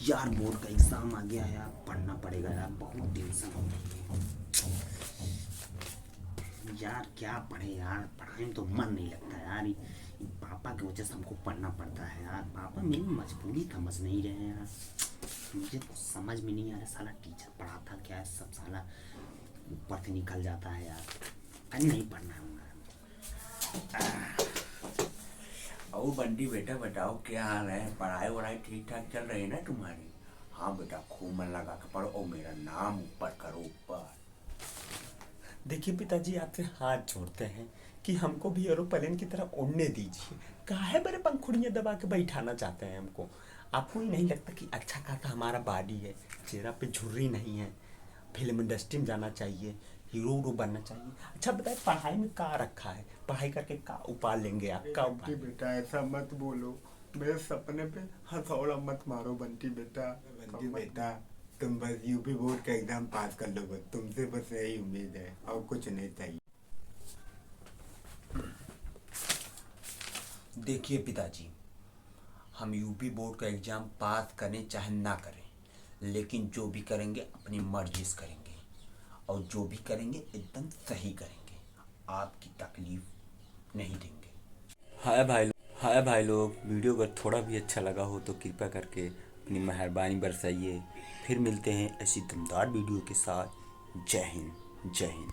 यार बोर्ड का एग्जाम आ गया यार, पढ़ना पड़ेगा यार, बहुत टेंशन हो रही है यार। क्या पढ़े यार, पढ़ाई में तो मन नहीं लगता यार। ये पापा की वजह से हमको पढ़ना पड़ता है यार। पापा मेरी मजबूरी समझ नहीं रहे हैं यार। मुझे कुछ समझ में नहीं आ रहा, साला टीचर पढ़ाता क्या है, सब साला ऊपर से निकल जाता है यार। अरे नहीं पढ़ना है ओ बंटी बेटा बताओ क्या हाल है। पढ़ाई वढ़ाई ठीक ठाक चल रही है ना तुम्हारी। हाँ बेटा खूब मन लगा के पढ़ो और मेरा नाम ऊपर करो ऊपर। देखिए पिताजी, आपसे हाथ जोड़ते हैं कि हमको भी एरोप्लेन की तरह उड़ने दीजिए। काहे बड़े पंखुड़ियाँ दबा के बैठाना चाहते हैं हमको। आपको ही नहीं लगता कि अच्छा खासा हमारा बॉडी है, चेहरा पे झुर्री नहीं है। फिल्म इंडस्ट्री में जाना चाहिए, हीरो वीरो बनना चाहिए। अच्छा बताए, पढ़ाई में का रखा है? पढ़ाई करके का उपाय लेंगे आप? का बंटी उपाय? बेटा ऐसा मत बोलो। मेरे सपने पे हथौड़ा मत मारो बंटी बेटा। बंटी बेटा, तुम बस यूपी बोर्ड का एग्जाम पास कर लो, बस तुमसे बस यही उम्मीद है और कुछ नहीं चाहिए। देखिए पिताजी, हम यूपी बोर्ड का एग्ज़ाम पास करें चाहे ना करें, लेकिन जो भी करेंगे अपनी मर्जी से करेंगे, और जो भी करेंगे एकदम सही करेंगे। आपकी तकलीफ नहीं देंगे। हाय भाई लोग, वीडियो अगर थोड़ा भी अच्छा लगा हो तो कृपया करके अपनी मेहरबानी बरसाइए। फिर मिलते हैं ऐसी दमदार वीडियो के साथ। जय हिंद, जय हिंद।